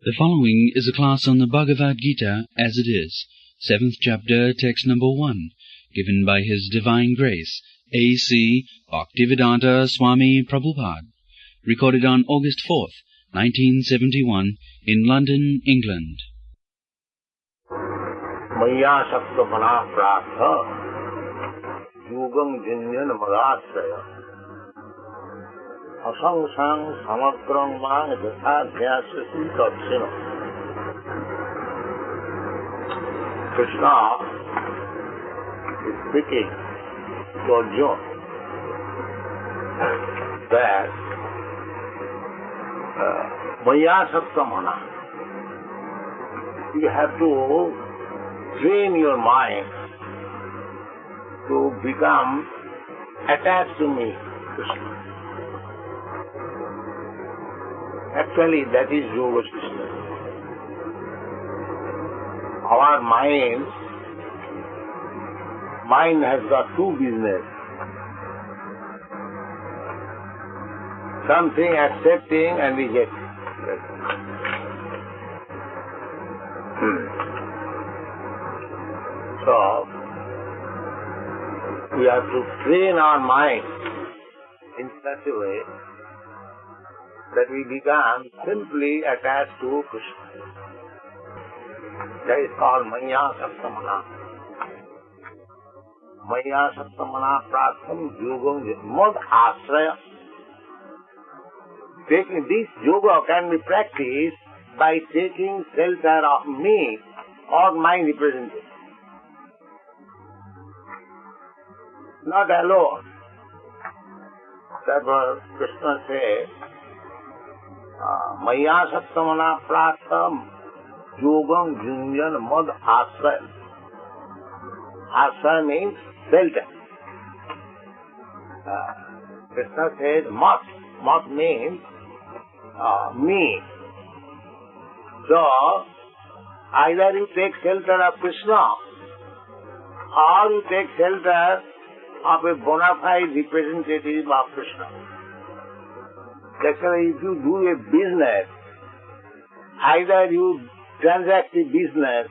The following is a class on the Bhagavad Gita as it is, 7th chapter, text number 1, given by His Divine Grace, A.C. Bhaktivedanta Swami Prabhupada, recorded on August 4th, 1971, in London, England. Maya Sakta Manapratha Yugam Jinjan Madasraya Asangsang Samakrang Mang Datha Dhyasasi Tatsino. Krishna is speaking to Arjuna that Maya Sakta Mana, you have to train your mind to become attached to me, Krishna. Actually, that is yoga system. Our mind has got two business. Something accepting and rejecting. So, we have to train our mind in such a way that we become simply attached to Krishna. That is called Maya Saptamana. Maya Saptamana Pratham Yogam Mad Asraya. This yoga can be practiced by taking shelter of me or my representative. Not alone. Therefore, Krishna says, Maya Sattamana Pratam Yogam Junjan Mad Asraya. Asraya means shelter. Krishna says Mat. Mat means me. So, either you take shelter of Krishna or you take shelter of a bona fide representative of Krishna. Actually, if you do a business, either you transact the business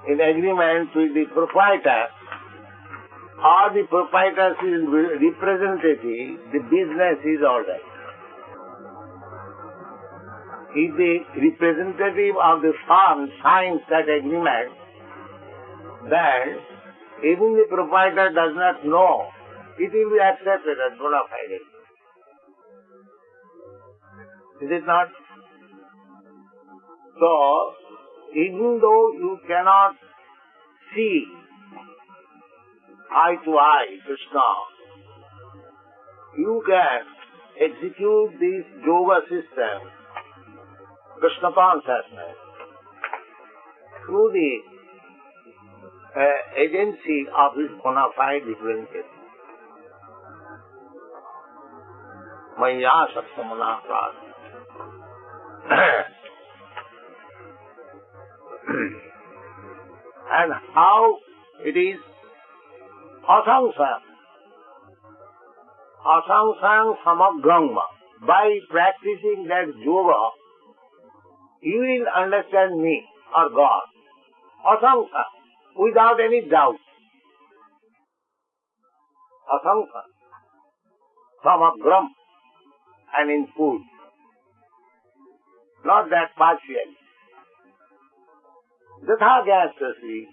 in agreement with the proprietor or the proprietor's representative, the business is all right. If the representative of the firm signs that agreement, then even the proprietor does not know, it will be accepted as bona fide. Is it not? So, even though you cannot see eye to eye Krishna, you can execute this yoga system, Krishna consciousness, through the agency of his bona fide representative. Maya Sattamana Prasad. And how it is asangsang. Asangsang samagrangma. By practicing that yoga, you will understand me or God. Asangsang. Without any doubt. Asangsang. Samagram. And in full. Not that partial. Datha Gyasasi,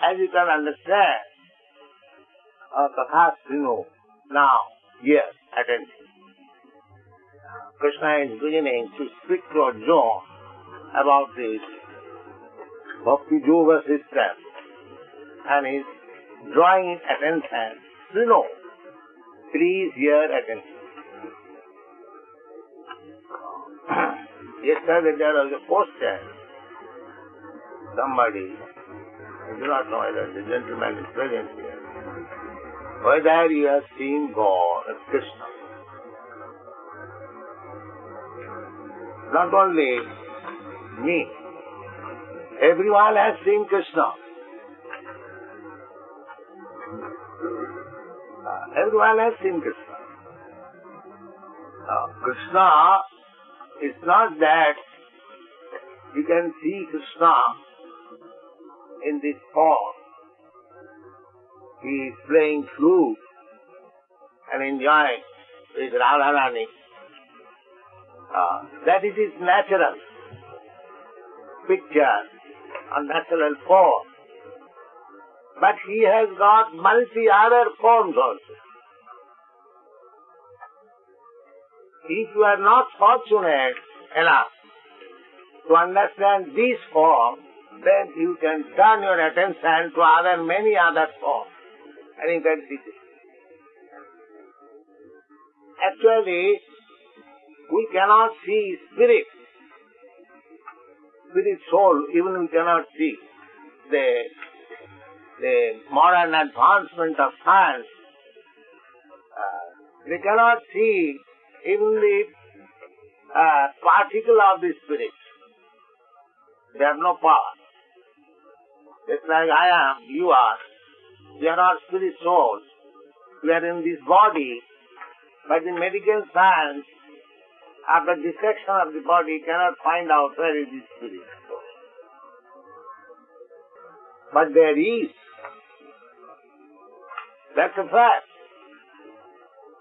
as you can understand, Tatha Srinu, now, yes, attention. Krishna is beginning to speak to Arjuna about this Bhakti Yoga system and is drawing his attention. Srinu, please hear attention. Yesterday there was a question. Somebody, I do not know whether the gentleman is present here, whether you have seen God as Krishna. Not only me, everyone has seen Krishna. Everyone has seen Krishna. Krishna It's not that you can see Krishna in this form. He is playing flute and enjoying with Radharani. That is his natural picture, a natural form. But he has got multi other forms also. If you are not fortunate enough to understand this form, then you can turn your attention to many other forms, and you can see this. Actually, we cannot see spirit, soul, even we cannot see. The modern advancement of science, they cannot see even the particle of the spirit. They have no power. Just like I am, you are. We are all spirit souls. We are in this body, but the medical science, after dissection of the body, cannot find out where is the spirit. But there is. That's a fact.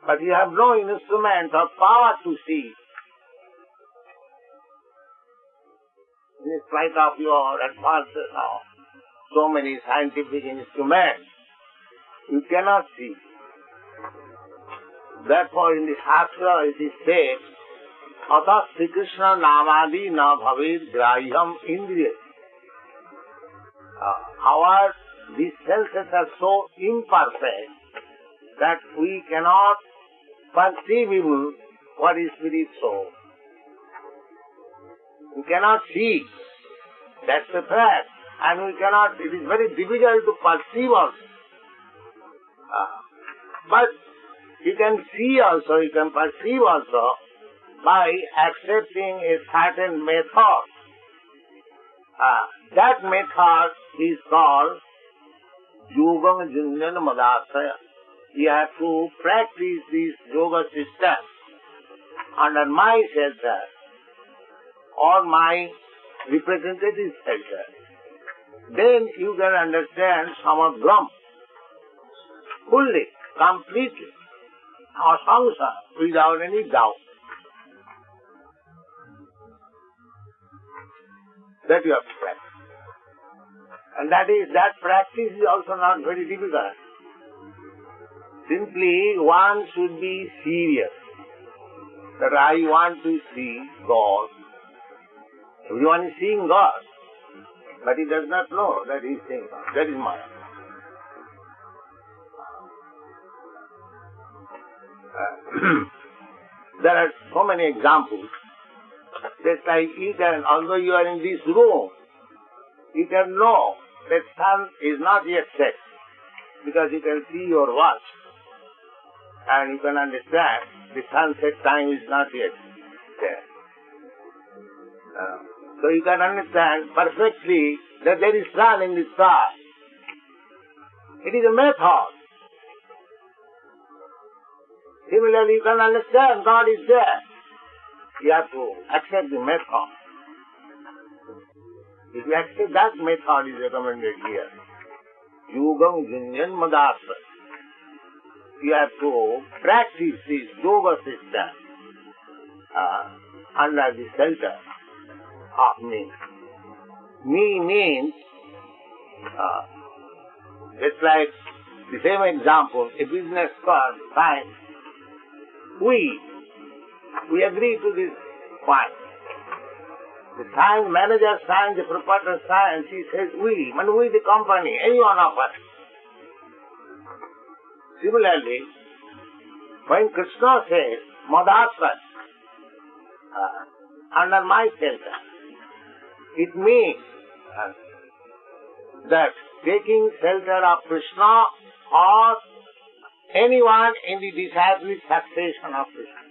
But you have no instrument or power to see. In spite of your advances now, so many scientific instruments, you cannot see. Therefore, in the Shastra it is said, Ata Sri Krishna namadi na bhavid grahyam indriya. These senses are so imperfect that we cannot perceive even what is spirit soul. We cannot see. That's the fact. And we cannot, it is very difficult to perceive also. But you can see also, you can perceive also by accepting a certain method. That method is called Yogam Junjan Madasaya. You have to practice this yoga system under my shelter or my representative shelter. Then you can understand Samagram fully, completely, asamsa, without any doubt. That you have to practice. And that practice is also not very difficult. Simply one should be serious that I want to see God. Everyone is seeing God, but he does not know that he is seeing God. That is Maya. There are so many examples. Just like you can, although you are in this room, you can know that sun is not yet set, because you can see your watch, and you can understand the sunset time is not yet there. So you can understand perfectly that there is sun in the sky. It is a method. Similarly, you can understand God is there. You have to accept the method. If you accept that method is recommended here. Yogam Junjan Madasya. You have to practice this yoga system under the shelter of me. Me means, just like the same example, a business firm signs. We agree to this point. The sign manager signs, the proprietor signs, he says we, and we the company, any one of us. Similarly, when Krishna says, Madasya, under my shelter, it means that taking shelter of Krishna or anyone in the disciplic succession of Krishna.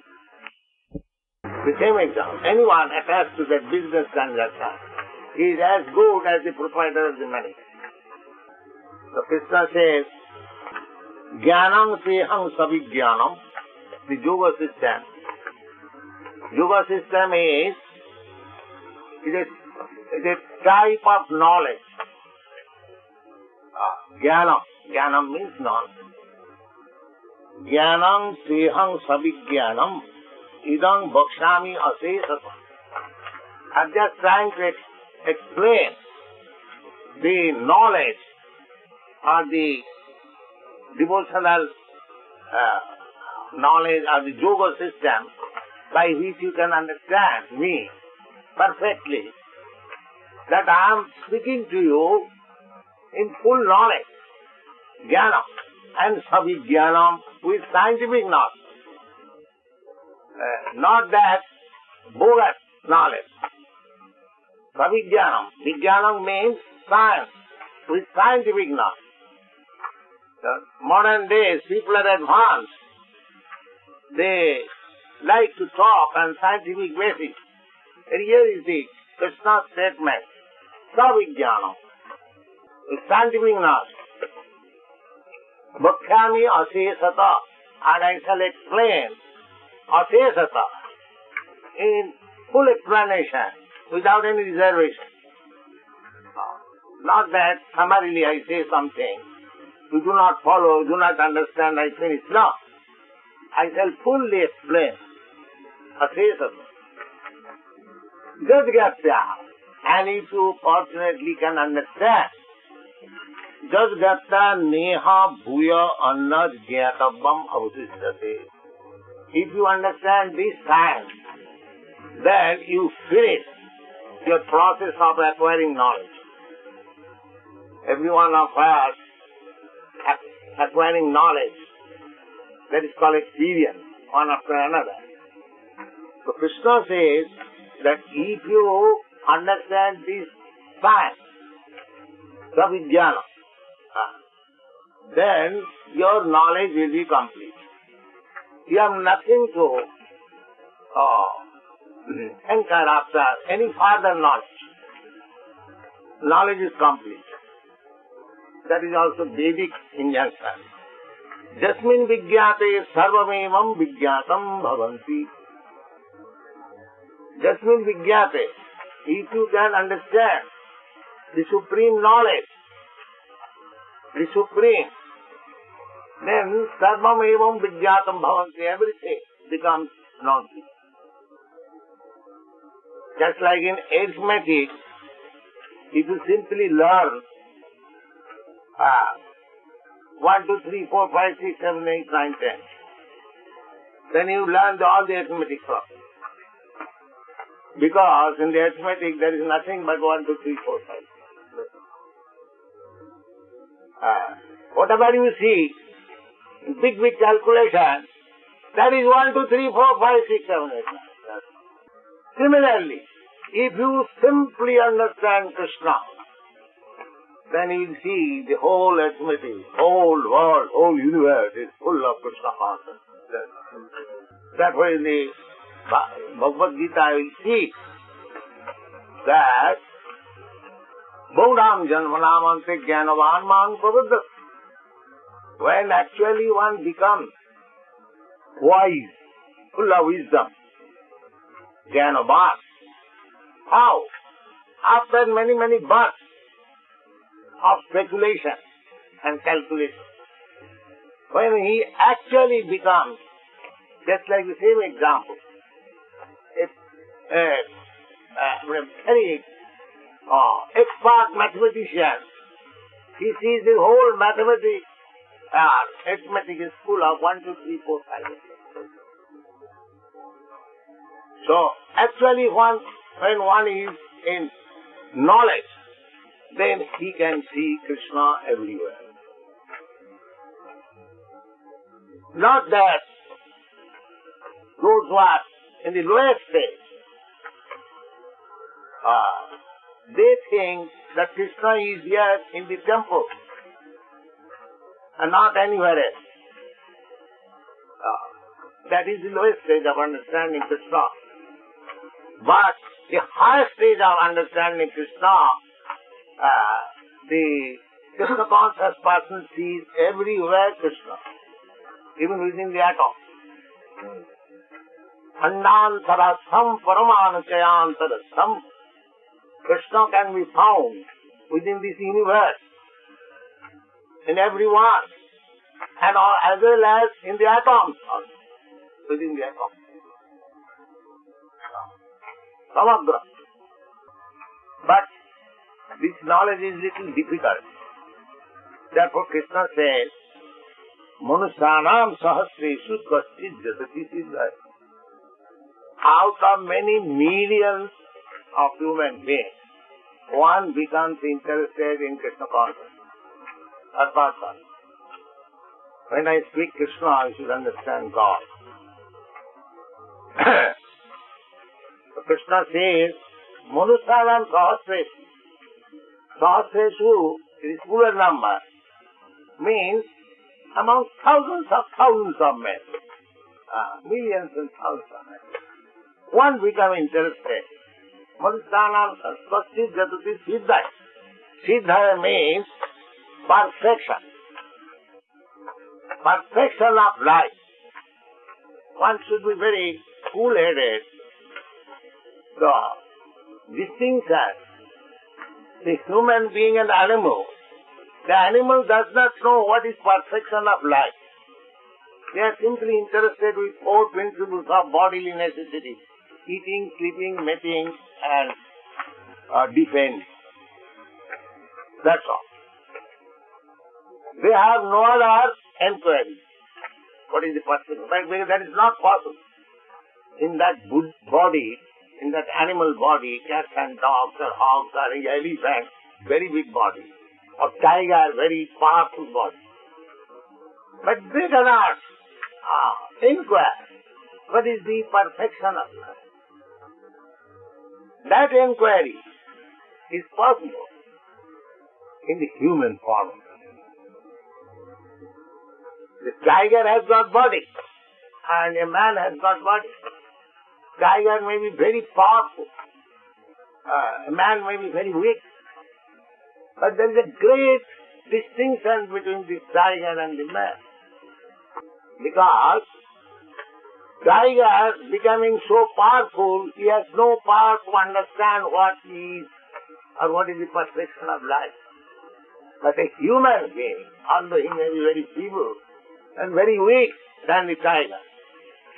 The same example, anyone attached to that business transaction is as good as the proprietor of the money. So Krishna says, Jnanam Seham Savijnanam, the yoga system, Yoga system is a type of knowledge. Jnanam. Jnanam means knowledge. Jnanam tehang sabhijnanam idam bhakshami asesata. I'm just trying to explain the knowledge or the devotional knowledge or the yoga system by which you can understand me perfectly, that I am speaking to you in full knowledge, jnanam, and sabhijnanam with scientific knowledge. Not that bogus knowledge. Sabhijnanam. Vijnanam means science, with scientific knowledge. The modern days, people are advanced. They like to talk on scientific basis. And here is the Krishna statement, Savijnanam, with scientific knowledge. Bhakhyami asesata, and I shall explain asesata in full explanation, without any reservation. Not that summarily I say something, you do not follow, you do not understand, I finish. No. I shall fully explain. Asesata. Jadgatya. And if you fortunately can understand, Jadgatya neha bhuya annad jnatavam avasishyate. If you understand this science, then you finish your process of acquiring knowledge. Every one of us acquiring knowledge, that is called experience, one after another. So Krishna says that if you understand this science, Savijnana, then your knowledge will be complete. You have nothing to hanker after any further knowledge. Knowledge is complete. That is also Vedic injunction. Jasmin vijñāte sarvamevam vijñātam bhavanti. Jasmin vijñāte. If you can understand the supreme knowledge, the supreme, then sarvamevam vijñātam bhavanti. Everything becomes known. Just like in arithmetic, if you simply learn 1, 2, 3, 4, 5, 6, 7, 8, 9, 10. Then you learn all the arithmetic problems. Because in the arithmetic there is nothing but 1, 2, 3, 4, 5. Whatever you see, big calculation, that is 1, 2, 3, 4, 5, 6, 7, 8, 9. Similarly, if you simply understand Krishna, then you will see the whole arithmetic, whole world, whole universe is full of Krishna consciousness. That way in the Bhagavad Gita you will see that Baudam Janmanamante Jnanavan Man Prabhuddha. When actually one becomes wise, full of wisdom, Jnanavan. How? After many births of speculation and calculation, when he actually becomes, just like the same example, a very expert mathematician, he sees the whole mathematics, arithmetic is full of 1, 2, 3, 4, 5. So, actually when one is in knowledge, then he can see Krishna everywhere. Not that those who are in the lowest stage, they think that Krishna is here in the temple and not anywhere else. That is the lowest stage of understanding Krishna. But the highest stage of understanding Krishna, the Krishna conscious person sees everywhere Krishna, even within the atom. Khandantaratham Paramanuchayantaratham. Krishna can be found within this universe, in everyone, and as well as in the atoms, within the atoms. Samagra. But this knowledge is little difficult. Therefore Krishna says, Manusyanam sahasreshu kaschid jatati siddha. Out of many millions of human beings, one becomes interested in Krishna consciousness. Arpata. When I speak Krishna, you should understand God. So Krishna says, Manusyanam sahasreshu. Sahasreshu is plural number, means among thousands of men, millions and thousands of men. One become interested. Manusyanam kaschid jatati siddha. Siddha means perfection. Perfection of life. One should be very cool-headed. The distinction, the human being and animal. The animal does not know what is perfection of life. They are simply interested with four principles of bodily necessity: eating, sleeping, mating, and defending. That's all. They have no other enquiry. What is the perfection? Because that is not possible. In that body, in that animal body, cats and dogs or hogs or elephants, very big body, or tiger, very powerful body. But they cannot inquire what is the perfection of life. That inquiry is possible in the human form. The tiger has got body, and a man has got body. Tiger may be very powerful, a man may be very weak, but there is a great distinction between the tiger and the man. Because tiger becoming so powerful, he has no power to understand what he is or what is the perfection of life. But a human being, although he may be very feeble and very weak than the tiger,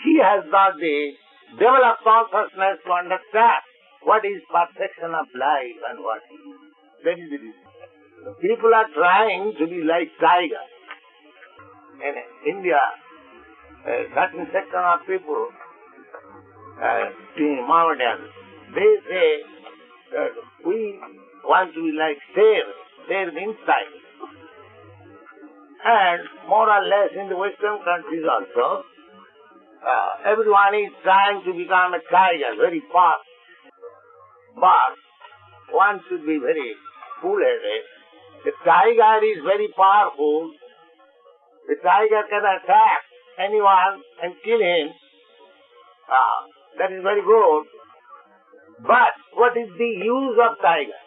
he has got the developed consciousness to understand what is perfection of life and what is. That is the reason. People are trying to be like tiger. In India, a certain section of people, the Mohammedans, they say that we want to be like there inside. And more or less in the Western countries also, everyone is trying to become a tiger very fast. But one should be very cool-headed. The tiger is very powerful. The tiger can attack anyone and kill him. That is very good. But what is the use of tiger?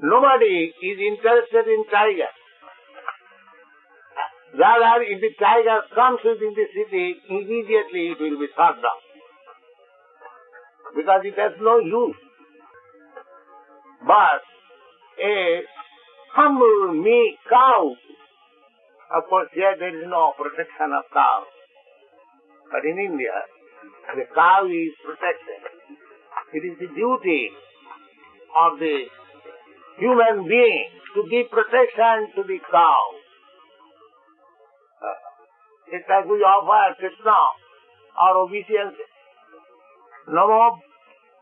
Nobody is interested in tiger. Rather, if the tiger comes within the city, immediately it will be shot down. Because it has no use. But a humble, meek cow, of course here there is no protection of cow. But in India, the cow is protected. It is the duty of the human being to give protection to the cow. It's like we offer Krishna our obeisance. Namo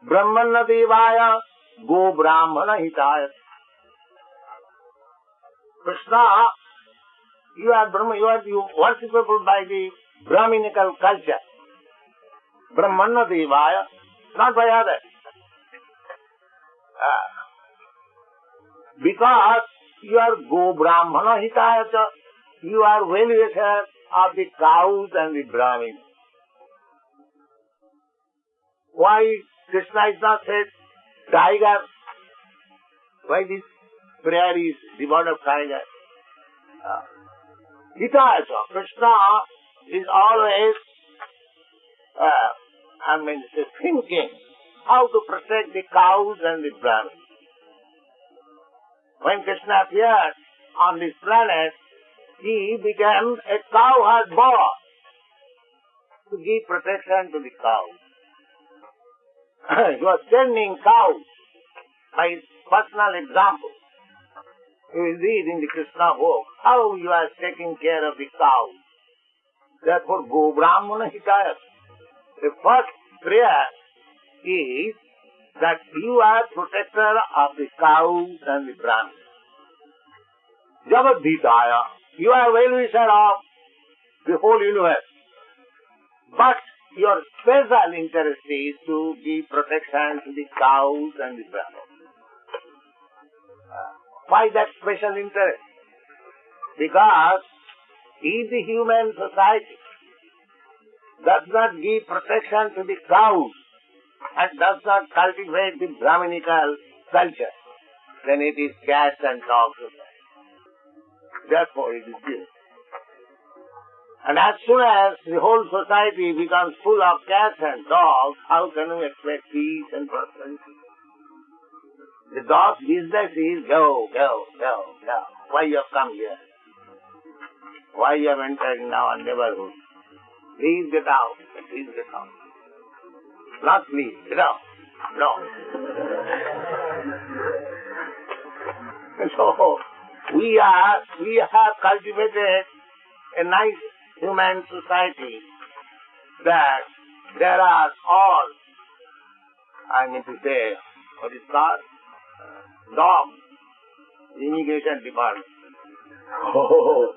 Brahmana Devaya Go Brahmana Hitaya. Krishna, you are Brahma, you are worshipable by the Brahminical culture. Brahmana Devaya, not by others. Because you are Go Brahmana Hitaya, you are well-wisher of the cows and the Brahmins. Why Krishna is not said tiger? Why this prayer is devoid of tiger? Hitaya, Krishna is always thinking how to protect the cows and the Brahmins. When Krishna appeared on this planet, he became a cowherd boy to give protection to the cows. He was tending cows by his personal example. You will read in the Krishna book how he was taking care of the cows. Therefore, Go Brahmana Hitaya. The first prayer is that you are protector of the cows and the Brahmins. Jagadhitaya, you are well-wisher of the whole universe. But your special interest is to give protection to the cows and the Brahmins. Why that special interest? Because if the human society does not give protection to the cows and does not cultivate the Brahminical culture, then it is cats and dogs. Therefore it is given. And as soon as the whole society becomes full of cats and dogs, how can we expect peace and prosperity? The dog's business is go. Why you have come here? Why you have entered in our neighborhood? Please get out. Not please, get out. No. So, we have cultivated a nice human society that there are all, what is called? Dogs. Immigration department. Oh,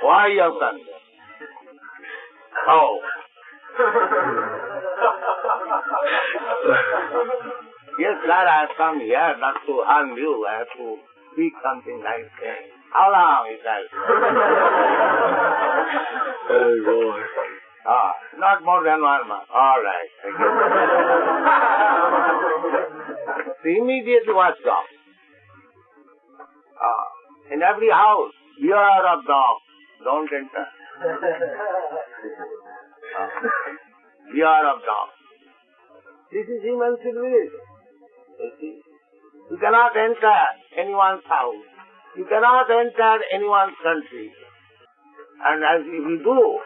why you have come here? Oh. Yes, sir, I have come here not to harm you. I have to speak something nice. How long is that? Oh, boy. Not more than 1 month. All right. Thank you. So immediately watch dogs. In every house, beware of dogs. Don't enter. Beware of dogs. This is human civilization. You see? You cannot enter anyone's house. You cannot enter anyone's country. And as we do,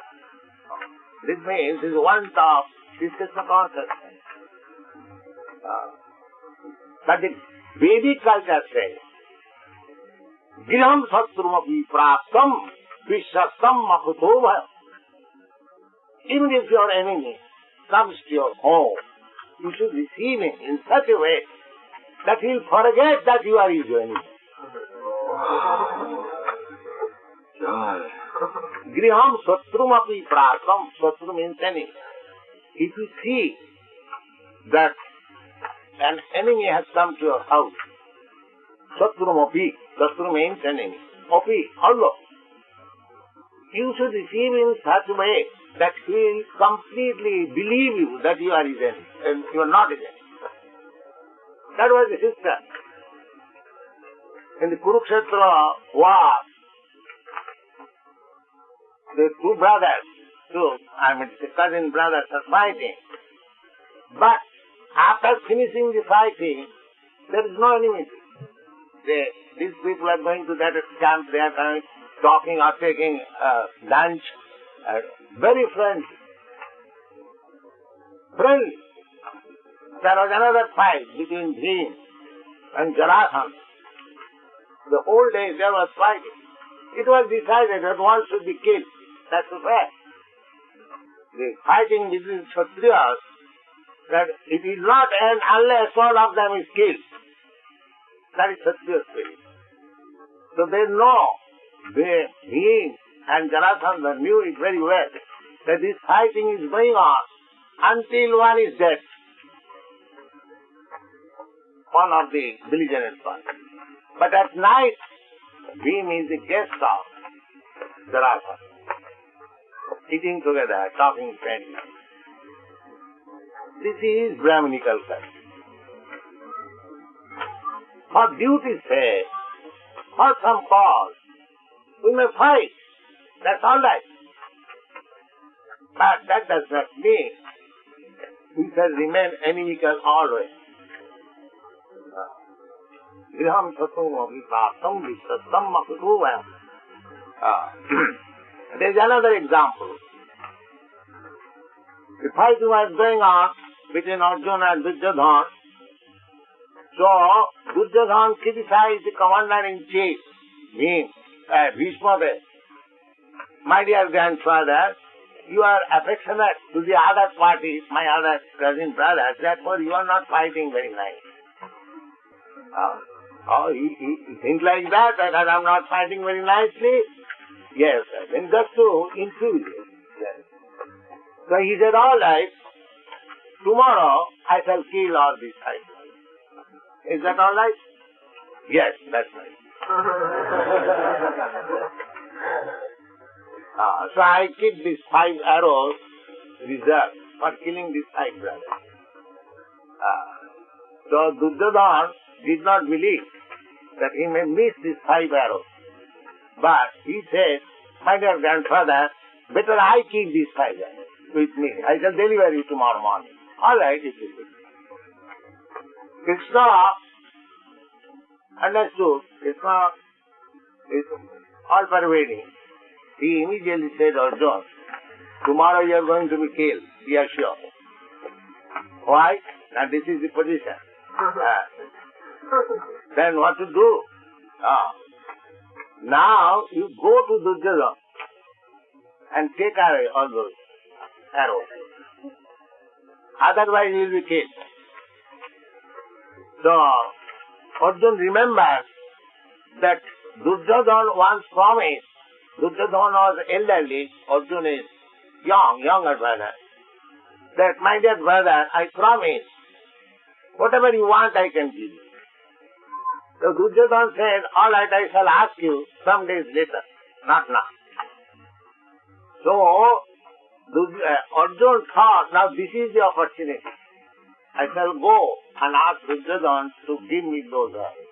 this means this one top, this is the consciousness. But the Vedic culture says, Griham Satrumapi Praptam Vishastam Makutobha. Even if your enemy comes to your home, you should receive him in such a way that he will forget that you are his enemy. Griham Satrumapi Praptam. Satru means enemy. If you see that an enemy has come to your house, Satrumapi, Satru means enemy. Api, Allah. You should receive him in such a way that he will completely believe you that you are his enemy, and you are not his enemy. That was the system. In the Kurukshetra war, the two brothers, the cousin brothers are fighting. But after finishing the fighting, there is no enmity. These people are going to that camp, they are talking or taking lunch, very friendly. There was another fight between Bhim and Jarasandha. The whole day there was fighting. It was decided that one should be killed. That's the fact. The fighting between Kshatriyas, that it will not end unless one of them is killed. That is Kshatriya spirit. So they know, Bhim and Jarasandha knew it very well, that this fighting is going on until one is dead. One of the belligerent ones. But at night, Bhim is the guest of Jarasandha. Eating together, talking friendly. This is Brahminical culture. For duty's sake, for some cause, we may fight. That's all right. But that does not mean shall remain inimical always. Griham satum avipraptam visattam akutuvayam. There is another example. The fight was going on between Arjuna and Duryodhana. So, Duryodhana criticized the commander-in-chief, Bhishma. My dear grandfather, you are affectionate to the other parties, my other cousin brothers, therefore you are not fighting very nice. He thinks like that I am not fighting very nicely? Yes, then just to infuse it. Yes. So he said, all right, tomorrow I shall kill all these five. Is that all right? Yes, that's right. So I keep these 5 arrows reserved for killing these 5 brothers. So Duryodhana did not believe that he may miss these 5 arrows. But he said, my dear grandfather, better I keep these 5 arrows with me. I shall deliver you tomorrow morning. All right, it is good. Krishna understood. Krishna is all pervading. He immediately said, Arjuna, tomorrow you are going to be killed. Be assured. Why? Now this is the position. Then what to do? Now you go to Duryodhana and take away all those arrows. Otherwise you will be killed. So Arjuna remembers that Duryodhana once promised. Duryodhana was elderly, Arjuna is younger brother. That, my dear brother, I promise, whatever you want I can give you. So Duryodhana said, all right, I shall ask you some days later, not now. So Arjuna thought, now this is the opportunity. I shall go and ask Duryodhana to give me those arrows.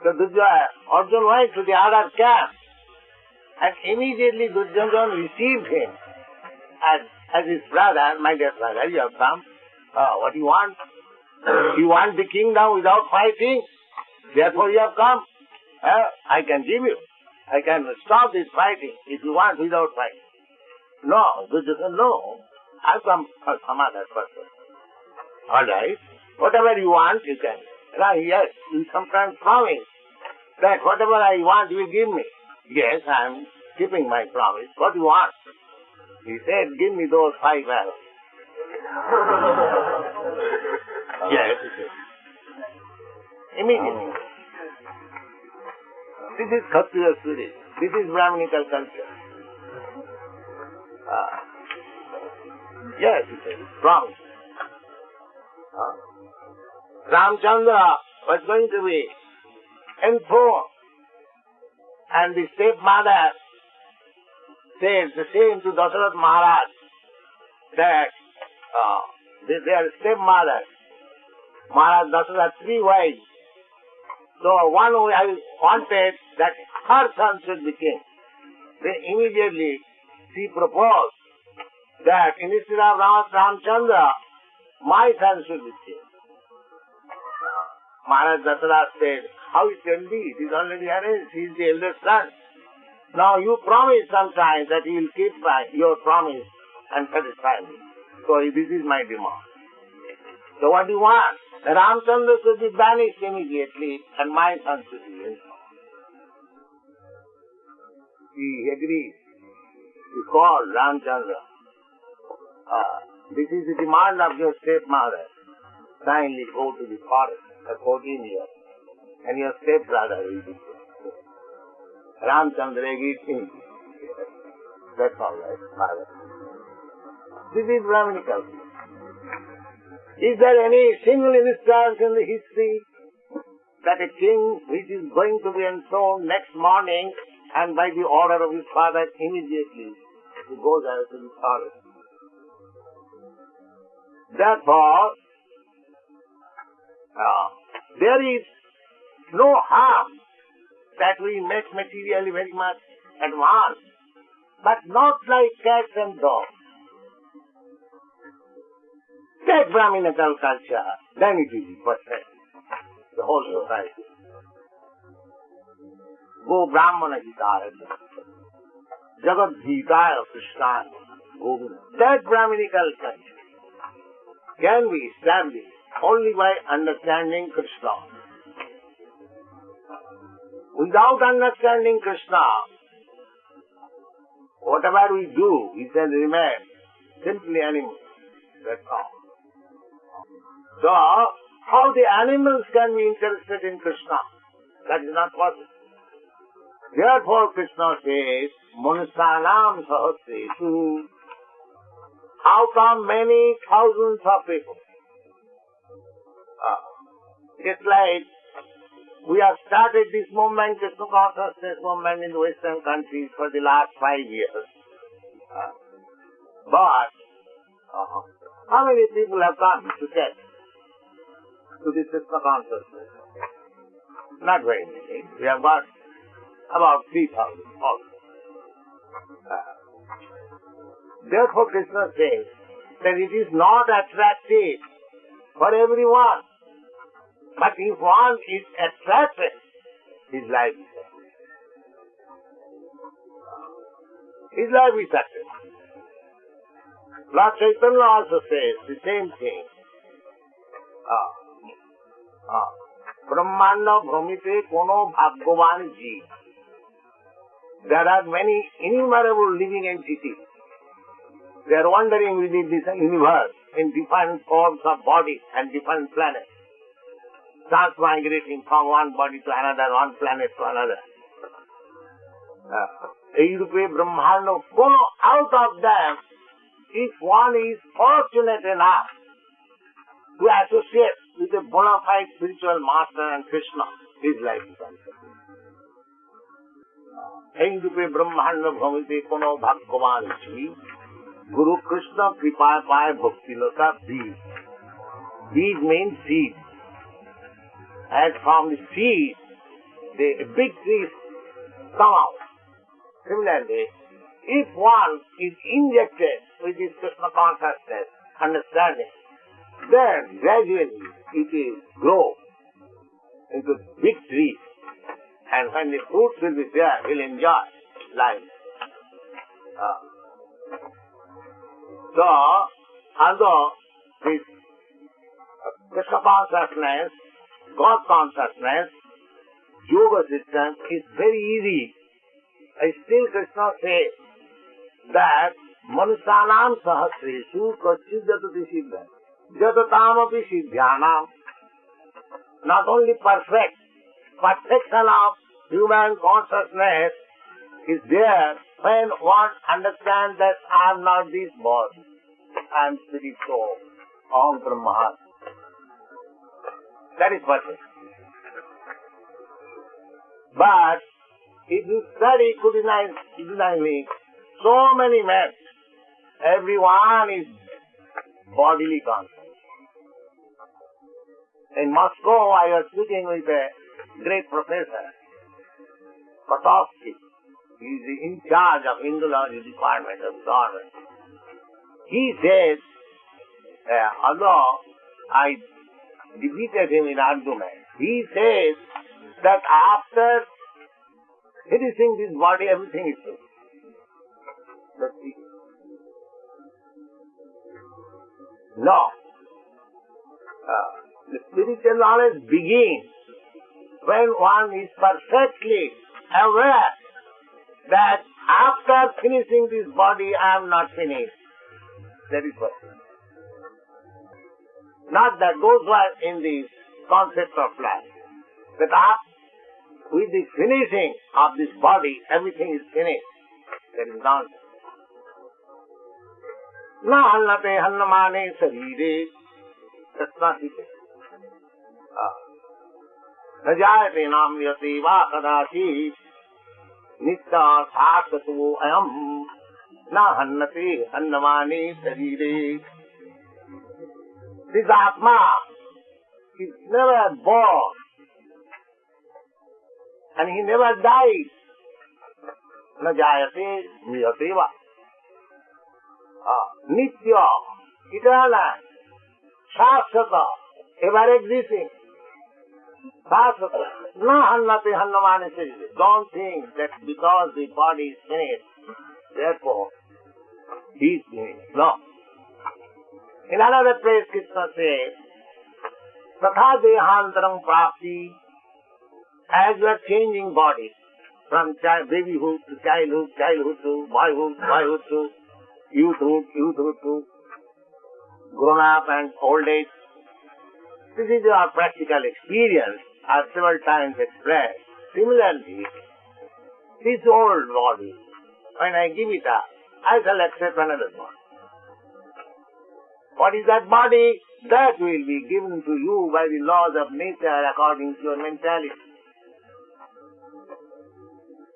So Arjuna went to the other camp and immediately Duryodhana received him as his brother. My dear brother, you have come. What you want? You want the kingdom without fighting? Therefore you have come. I can give you. I can stop this fighting if you want without fighting. No, Duryodhana, no. I've come for some other purpose. All right. Whatever you want, you can. Yes, you sometimes promise that whatever I want, you will give me. Yes, I am keeping my promise. What do you want? He said, give me those 5 arrows. Yes, he said. Immediately. This is Kshatriya spirit. This is Brahminical culture. Yes, he said. Promise. Ramchandra was going to be enthroned. And the stepmother said the same to Dasarath Maharaj that their stepmother, Maharaj Dasarath, 3 wives. So one wife wanted that her son should be king. Then immediately she proposed that instead of Ramchandra, my son should be king. Maharaj Dasarath said, how it can be? It is already arranged. He is the eldest son. Now you promise sometimes that you will keep your promise and satisfy me. So this is my demand. So what do you want? That Ramchandra should be banished immediately and my son should be enthroned. He agrees. He called Ramchandra. This is the demand of your stepmother. Kindly go to the forest for 14 years. And your stepbrother will be there. Ramchandra agreed him. That's all right, father. This is Brahminical. Is there any single instance in the history that a king which is going to be enthroned next morning and by the order of his father immediately he goes out to the forest? Therefore, there is no harm that we make materially very much advanced, but not like cats and dogs. Take Brahminical culture, then it will be perfect. The whole society. Go Brahmana Hitaya, Jagat Hitaya Krishna, Govinda. That Brahminical culture can be established only by understanding Krishna. Without understanding Krishna, whatever we do, we shall remain simply animals. That's all. So, how the animals can be interested in Krishna? That is not possible. Therefore, Krishna says, Manusanam Sahasresu. How come many thousands of people? It's like we have started this movement, Krishna consciousness movement in the Western countries for the last 5 years. But how many people have come to get to this Krishna consciousness? Not very many. We have got about 3,000 also. Therefore Krishna says that it is not attractive for everyone. But if one is attracted, his life is active. His life is active. Lord Chaitanya also says the same thing. Brahmanda bhramite kono bhagyavan jeev. There are many innumerable living entities. They are wandering within this universe in different forms of bodies and different planets. Transmigrating from one body to another, one planet to another. Eirupe Brahmanda kono, out of them, if one is fortunate enough to associate with a bona fide spiritual master and Krishna, his life is uncertain. Eirupe Brahmanda bhramite kono bhagyavan jeev. Guru Krishna kripa paye bhakti lata beej. Beej means seed. And from the seed, the big trees come out. Similarly, if one is injected with this Krishna consciousness, understanding, then gradually it will grow into big trees. And when the fruits will be there, we'll enjoy life. So, although this Krishna consciousness, God consciousness, yoga system is very easy, still Krishna says that Manusanam Sahasresu Kachid Jatati Siddha Jatatam api Siddhyanam. Not only perfection of human consciousness is there when one understands that I am not this body, I am spirit soul, Om Brahma. That is perfect. But if you study continually, so many men, everyone is bodily conscious. In Moscow, I was speaking with a great professor, Kotovsky. He is in charge of Indology department of government. He says, although I defeated him in argument, he says that after finishing this body, everything is finished. That's it. No. The spiritual knowledge begins when one is perfectly aware that after finishing this body, I am not finished. That is what. Not that those who are in the concept of life, that with the finishing of this body, everything is finished. That is nonsense. Na hannate hannamane sarire. That's not it. Na jayate namyate va kadachit. Nitya sākatu ayam. Na hannate hannamane sarire. This Atma is never born. And he never dies. Na jayate niyate va. Nitya, eternal. Shasvata, ever existing. Shasvata. Na hannati hannamani siddhi. Don't think that because the body is finished, therefore he is finished. No. In another place Krishna says, Tatha dehantaram prapti, as you are changing bodies from babyhood to childhood, childhood to boyhood, boyhood to youthhood, youthhood to grown up and old age. This is your practical experience, as several times expressed. Similarly, this old body, when I give it up, I shall accept another body. What is that body? That will be given to you by the laws of nature according to your mentality.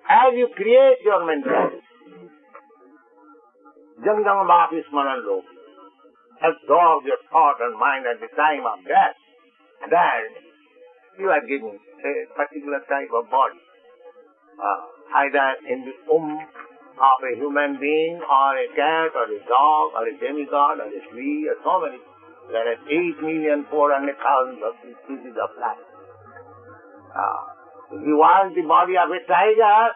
As you create your mentality, Jangam Bhapi Smaran Loki, absorb your thought and mind at the time of death, then you are given a particular type of body. Either in the of a human being, or a cat, or a dog, or a demigod, or a tree, or so many. There are 8,400,000 species of life. If you want the body of a tiger,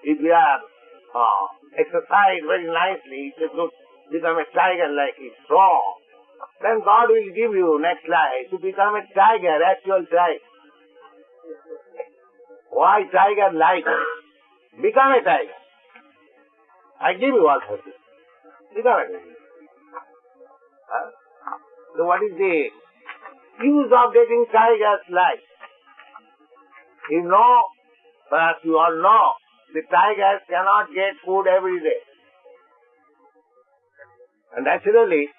if you have exercised very nicely, if you could become a tiger like it's strong, then God will give you next life to become a tiger, actual tiger. Why tiger like? Become a tiger. I give you all this. Become a tiger. So what is the use of getting tiger's life? You know, perhaps you all know, the tigers cannot get food every day. And naturally,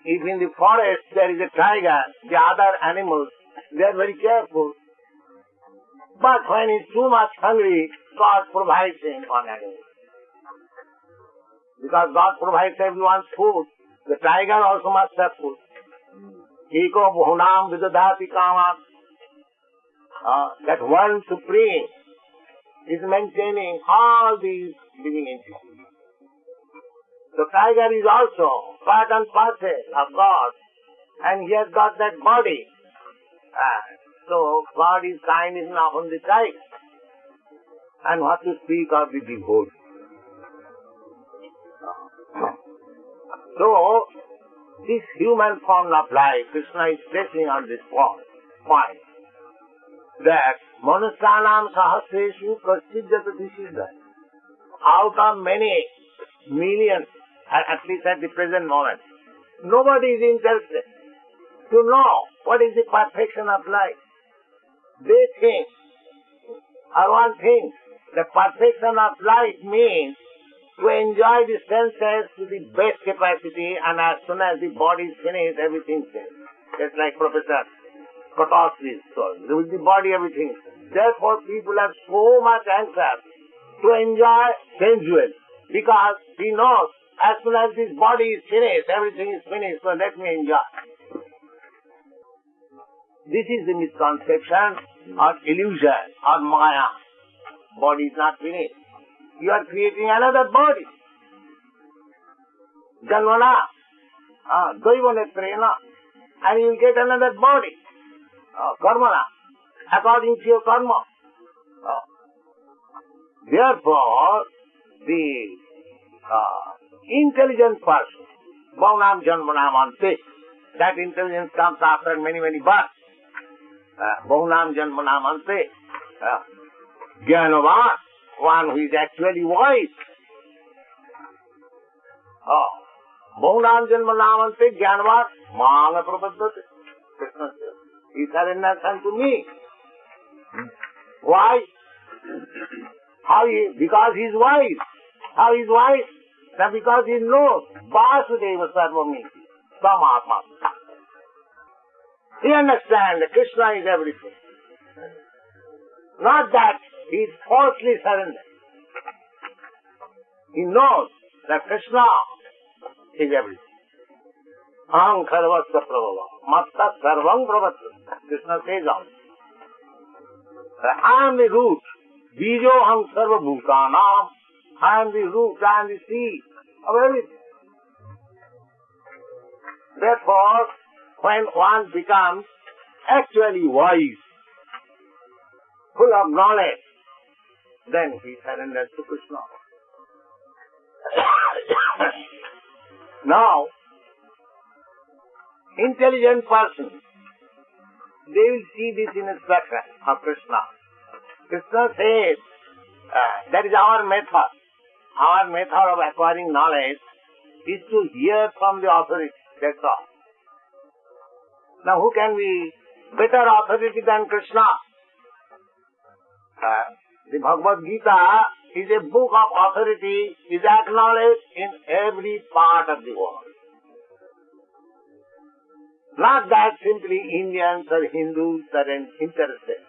if in the forest there is a tiger, the other animals, they are very careful. But when he's too much hungry, God provides him for animals. Because God provides everyone's food, the tiger also must have food. Eko bhunam vidadhati kamat. That one supreme is maintaining all these living entities. The tiger is also part and parcel of God, and he has got that body. So God is kind enough on the tiger. And what to speak of the devotee. So, this human form of life, Krishna is stressing on this point, that Manushyanam sahasreshu kaschidjatati siddha. Out of many millions, at least at the present moment, nobody is interested to know what is the perfection of life. They think, or one thinks, the perfection of life means to enjoy the senses to the best capacity, and as soon as the body is finished, everything is finished. Just like Professor Kotowski told, with the body everything is finished. Therefore people are so much anxious to enjoy sensually, because he knows as soon as this body is finished, everything is finished, so let me enjoy. This is the misconception or illusion or maya. Body is not finished. You are creating another body. Janvana, Daivanetrena, and you will get another body. Karmana, according to your karma. Therefore, the intelligent person, Bhavanam Janmanam Ante, that intelligence comes after many, many births. Bhavanam Janmanam Ante, Jnanavan, one who is actually wise. Bhavanam Janmanam Ante, Jnanavan, Manga Prabhaddhati. Krishna says, he surrenders unto me. Why? Because he is wise. How he is wise? Now because he knows Vasudeva Sarvamiti, Samatma. He understands that Krishna is everything. Not that he is falsely surrendered. He knows that Krishna is everything. Aham kharvasya prabhava, matta sarvam prabhata. Krishna says also. I am the root. Bijo aham sarva bhutanam. I am the root, I am the seed of everything. Therefore, when one becomes actually wise, full of knowledge, then he surrenders to Krishna. Now, intelligent persons, they will see this instruction of Krishna. Krishna says, that is our method. Our method of acquiring knowledge is to hear from the authority, that's all. Now who can be better authority than Krishna? The Bhagavad Gita is a book of authority, is acknowledged in every part of the world. Not that simply Indians or Hindus are interested.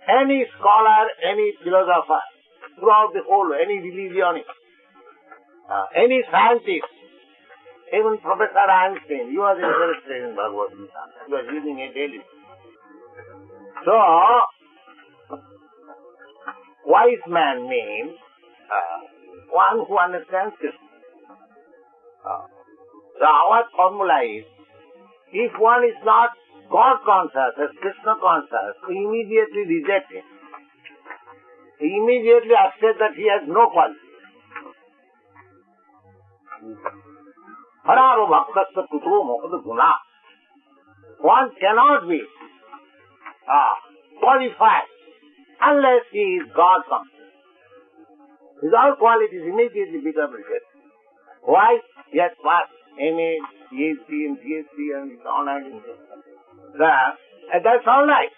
Any scholar, any philosopher, throughout the whole, any religionist, any scientist, even Professor Einstein, he was interested in Bhagavad Gita. He was reading it daily. So, wise man means one who understands Krishna. So our formula is, if one is not God conscious, as Krishna conscious, we immediately reject him. He immediately accepts that he has no quality. Hararo bhaktasya kuto mohad guna. One cannot be qualified unless he is God conscious. Without qualities immediately become rejected. Why? Yes, what? MA, PhD and PhD and on and that's all right.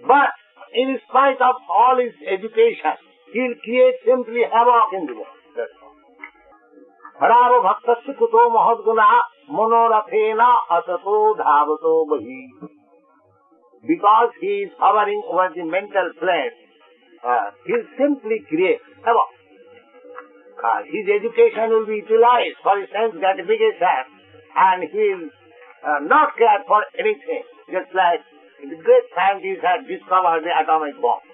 But in spite of all his education, he'll create simply havoc in the world. That's all. Hararo bhaktasya kuto mahad guna monorathena asato dhavato bahi. Because he is hovering over the mental plane, he'll simply create havoc. His education will be utilized for his sense gratification, and he will not care for anything. Just like the great scientists had discovered the atomic bomb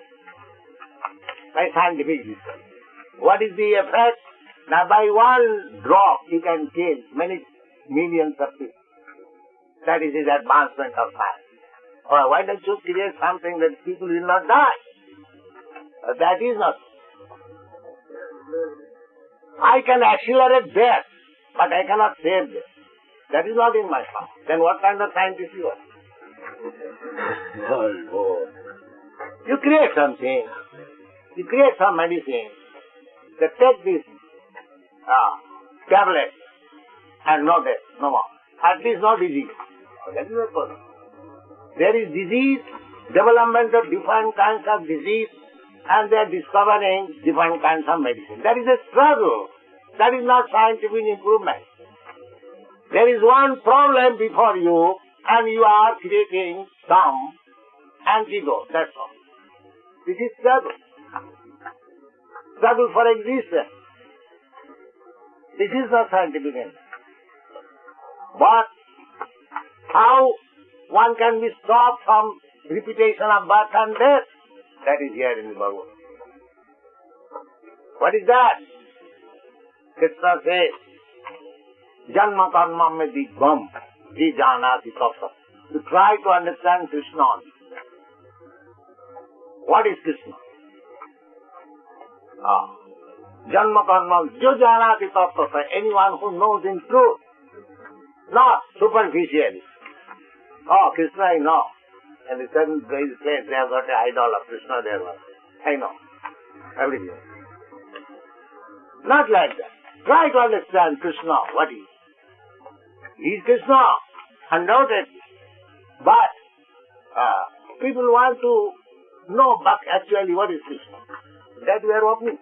by scientific research. What is the effect? Now by one drop you can kill many millions of people. That is his advancement of science. Or why don't you create something that people will not die? That is not. I can accelerate death, but I cannot save death. That is not in my power. Then what kind of scientist you are? You create something. You create some medicine. They take this tablet and no death, no more. At least no disease. That is not possible. There is disease, development of different kinds of disease, and they are discovering different kinds of medicine. That is a struggle. That is not scientific improvement. There is one problem before you, and you are creating some antidote. That's all. This is struggle. Struggle for existence. This is not scientific improvement. But how one can be stopped from repetition of birth and death? That is here in the Bhagavad. What is that? Krishna says, Janma karma me digbam, ji janati tasa. To try to understand Krishna. What is Krishna? Janma karma, jo janati tasa. Anyone who knows in truth, not superficially. Oh, Krishna I know. And the certain guys say they have got an idol of Krishna there. I know. Everything. Not like that. Try to understand Krishna, what he is. He is Krishna, undoubtedly. But people want to know but actually what is Krishna. That we are opening.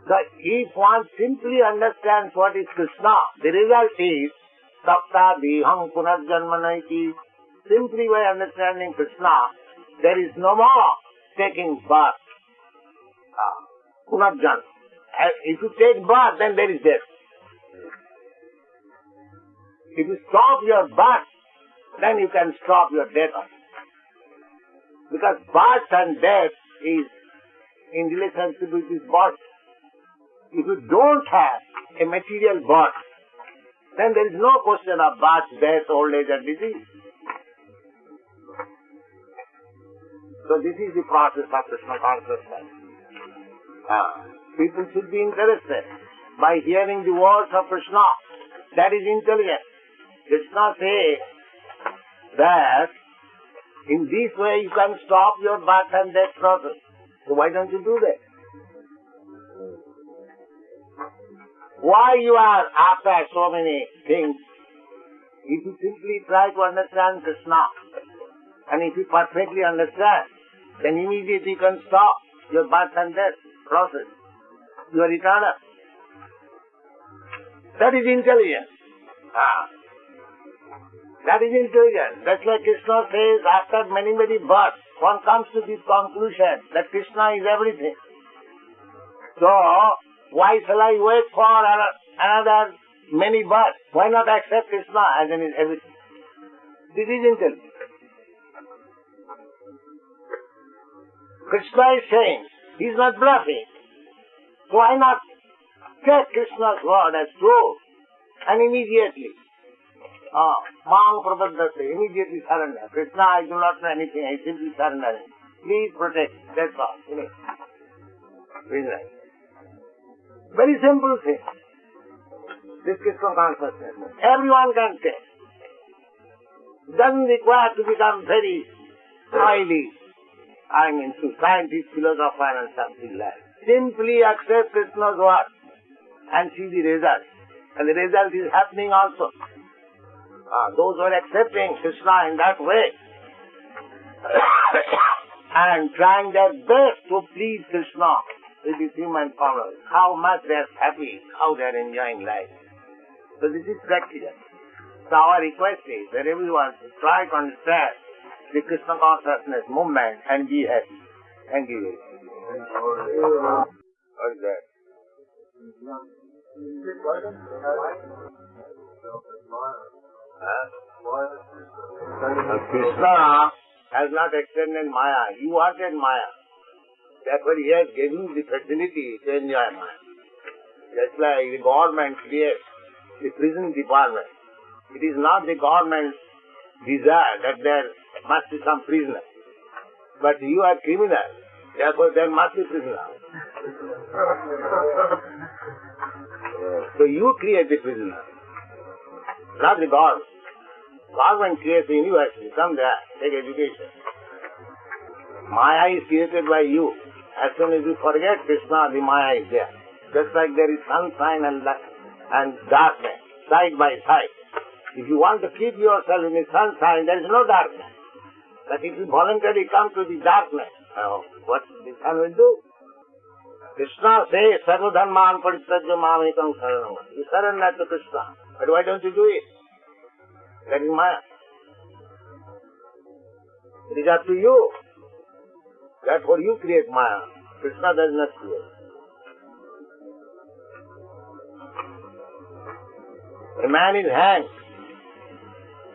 So if one simply understands what is Krishna, the result is Sapta Diham Punarjanmanaiti. Simply by understanding Krishna, there is no more taking birth. Punarjan. If you take birth, then there is death. If you stop your birth, then you can stop your death. Because birth and death is in relationship with this body. If you don't have a material birth, then there is no question of birth, death, old age and disease. So this is the process of Krishna consciousness. People should be interested by hearing the words of Krishna. That is intelligence. Krishna says that in this way you can stop your birth and death process. So why don't you do that? Why you are after so many things? If you simply try to understand Krishna, and if you perfectly understand, then immediately you can stop your birth and death process. You are eternal. That is intelligence. That is intelligence. That's why Krishna says, after many, many births, one comes to this conclusion that Krishna is everything. So, why shall I wait for another many births? Why not accept Krishna as in everything? This is intelligence. Krishna is saying, he is not bluffing. So why not take Krishna's word as true and immediately, Mang Prabhaddhate, immediately surrender. Krishna, I do not know anything, I simply surrender. Please protect me. That's all. Very simple thing. This Krishna consciousness. Everyone can take. Doesn't require to become very highly, scientist, philosopher and something like that. Simply accept Krishna's word and see the result. And the result is happening also. Those who are accepting Krishna in that way and trying their best to please Krishna with his human followers, how much they are happy, how they are enjoying life. So this is practical. So our request is that everyone should try to understand the Krishna consciousness movement and be happy. Thank you. What is that? Krishna has not extended Maya. He wanted Maya. Therefore he has given the facility to enjoy Maya. That's why the government creates the prison department. It is not the government's desire that there must be some prisoner. But you are criminal. Therefore there must be prisoner. So you create the prisoner, not the government. Government creates the university. Come there, take education. Maya is created by you. As soon as you forget Krishna, the Maya is there. Just like there is sunshine and darkness, side by side. If you want to keep yourself in the sunshine, there is no darkness. But if you voluntarily come to the darkness, what the sun will do? Krishna says, Sarvadharman Parityajya Mamekam Saranam. You surrender to Krishna. But why don't you do it? That is Maya. It is up to you. Therefore you create Maya. Krishna does not create. A man is hanged.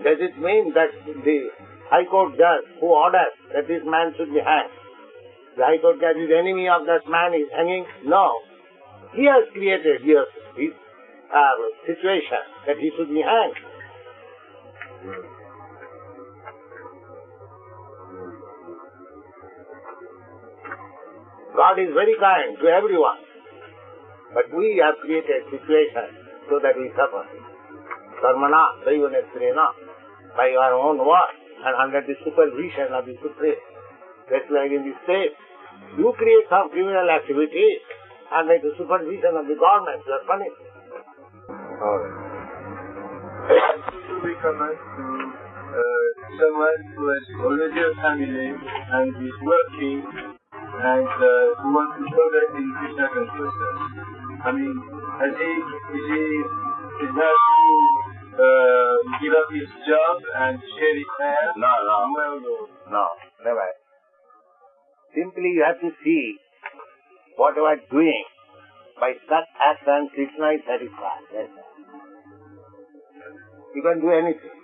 Does it mean that the High Court judge who orders that this man should be hanged, the High Court judge is enemy of that man is hanging? No. He has created his situation that he should be hanged. God is very kind to everyone. But we have created situations so that we suffer. Karmana, Daivanesrena, by our own work and under the supervision of the Supreme. Just like in the state, you create some criminal activity and by the supervision of the government, you are punished. To recommend to someone who has already a family and is working and who wants to progress in Krishna consciousness. I mean, is he has to give up his job and share his hair? No, never. Simply you have to see what you are doing. By such action, Krishna is satisfied. Yes. You can do anything.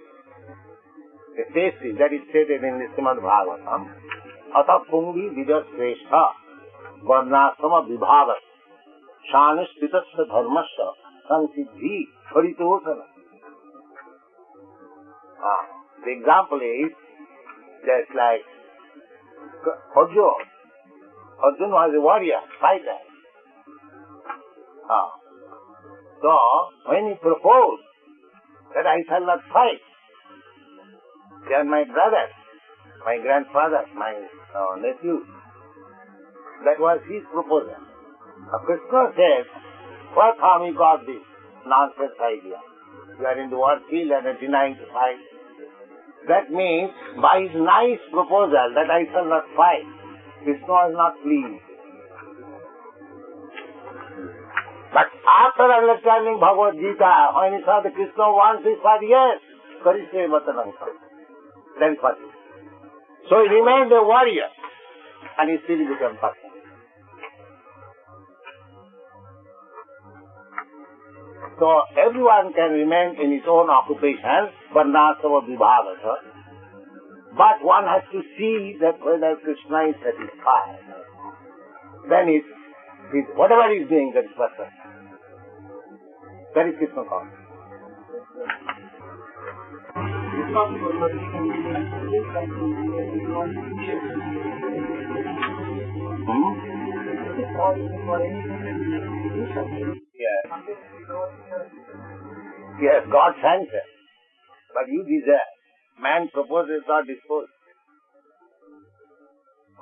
The thesis that is stated in the Srimad Bhagavatam, Ata Pungvi Vidasvesha Varnasama Vibhavas Shanushtitasya Dharmasya Sansiddhi Haritosana. The example is just like Arjuna. Arjuna was a warrior, fighter. So, when he proposed that I shall not fight, they are my brothers, my grandfather, my nephew. That was his proposal. Krishna said, what harm you got this nonsense idea? You are in the war field and are denying to fight. That means, by his nice proposal that I shall not fight, Krishna was not pleased. But after understanding Bhagavad Gita, when he saw that Krishna wants this fight, yes, Karishe Vatanamsa. That is what. So he remained a warrior and he still became person. So everyone can remain in his own occupation, varnasava vibhavasa. But one has to see that whether Krishna is satisfied. Then whatever he is doing, that is perfect. That is Krishna consciousness. Yes, God sanctions, but you desire. Man proposes, God disposes.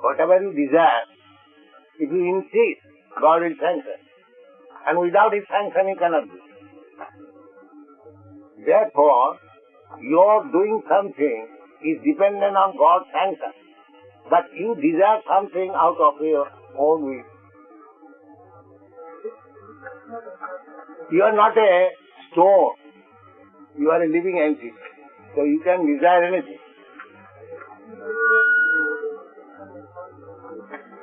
Whatever you desire, if you insist, God will sanction. And without His sanction, you cannot do. Therefore, your doing something is dependent on God's sanction. But you desire something out of your own will. You are not a stone. You are a living entity. So you can desire anything.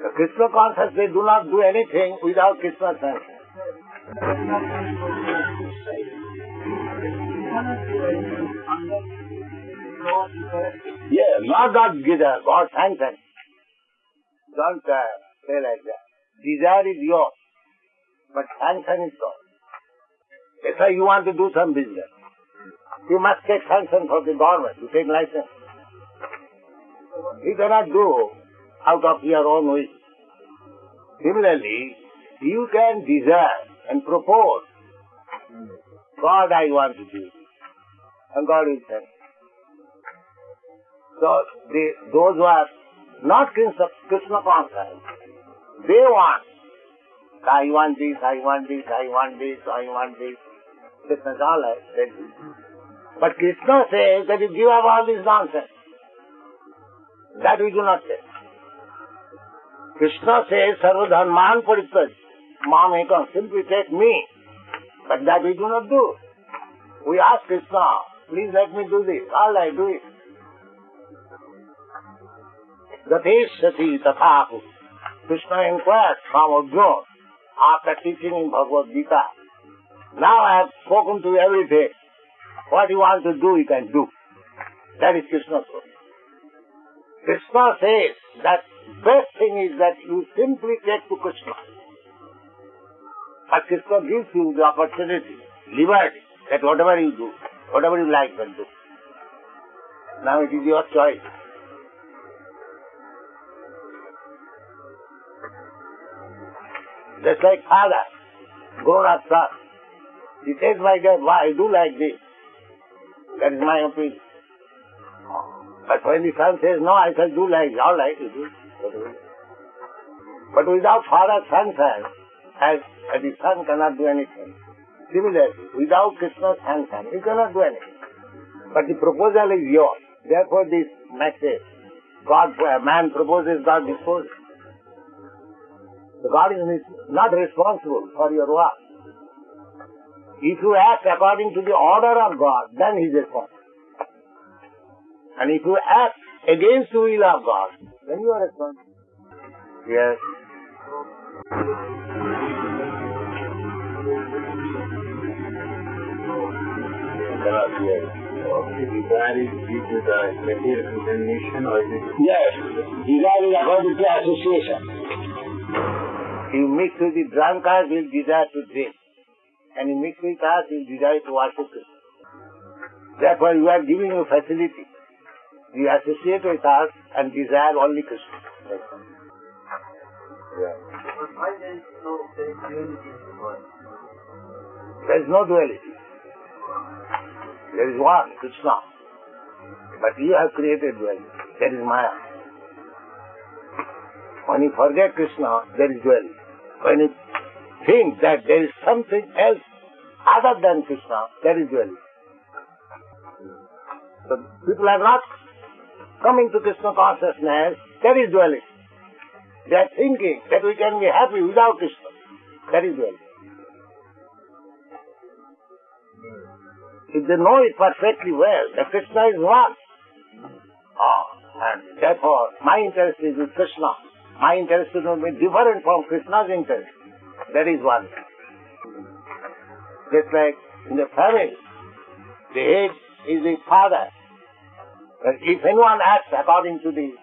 The Krishna consciousness, they do not do anything without Krishna's sanction. Yeah, not God Gita, God sanction. Don't say like that. Desire is yours, but sanction is God. That's why you want to do some business. You must take sanction from the government, you take license. You cannot do out of your own wish. Similarly, you can desire and propose, God, I want to do, and God will send. So, those who are not Krishna conscious, they want, I want this, I want this, I want this, I want this. Krishna is all right, that's it. But Krishna says that you give up all this nonsense. That we do not say. Krishna says, Sarva dharman parityaj, mam ekam, simply take me. But that we do not do. We ask Krishna, please let me do this. All right, do it. Gateshati tathahu. Krishna inquired from Arjuna after teaching in Bhagavad Gita. Now I have spoken to you everything. What you want to do, you can do. That is Krishna's word. Krishna says that best thing is that you simply take to Krishna. But Krishna gives you the opportunity, liberty, that whatever you do, whatever you like, you can do. Now it is your choice. Just like father, grown-up son. He says, my God, why I do like this? That is my opinion. But when the son says, no, I shall do like this, all right, you do. But without father's sanction, the son cannot do anything. Similarly, without Krishna's sanction, you cannot do anything. But the proposal is yours. Therefore this message, man proposes, God disposes. So God is not responsible for your work. If you act according to the order of God, then He is responsible. And if you act against the will of God, then you are responsible. Yes. Desire is due to the material contamination or is it? Yes. Desire is according to association. You mix with the drunkard, will desire to drink. And you mix with us, you desire to worship Krishna. Therefore you are giving a facility. You associate with us and desire only Krishna. Yeah. But why there is no duality in the world? There is no duality. There is one, Krishna. But you have created duality. That is Maya. When you forget Krishna, there is duality. When you think that there is something else other than Krishna, there is duality. So people are not coming to Krishna consciousness, there is duality. They are thinking that we can be happy without Krishna. That is duality. If they know it perfectly well, that Krishna is one. And therefore, my interest is with Krishna. My interest is not be different from Krishna's interest. That is one. Just like in the family, the head is the father. And if anyone acts according to the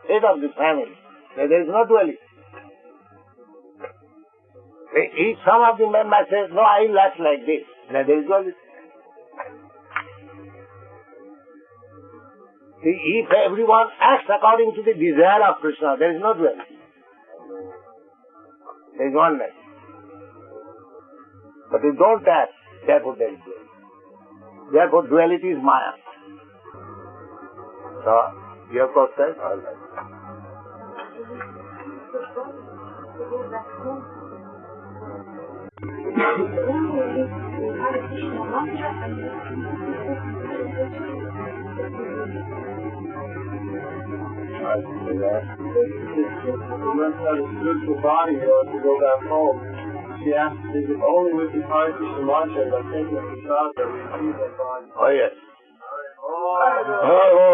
head of the family, then there is no duality. If some of the members say, no, I will act like this, then there is duality. See, if everyone acts according to the desire of Krishna, there is no duality. There is oneness. But you don't act, therefore there is duality. Therefore duality is Maya. So, you have got that? All right. She must have a spiritual body in order to go back home. She asked, is it only with the Hare Krishna mantra, by taking the prasad, that we receive that body? Oh yes. Oh, Oh,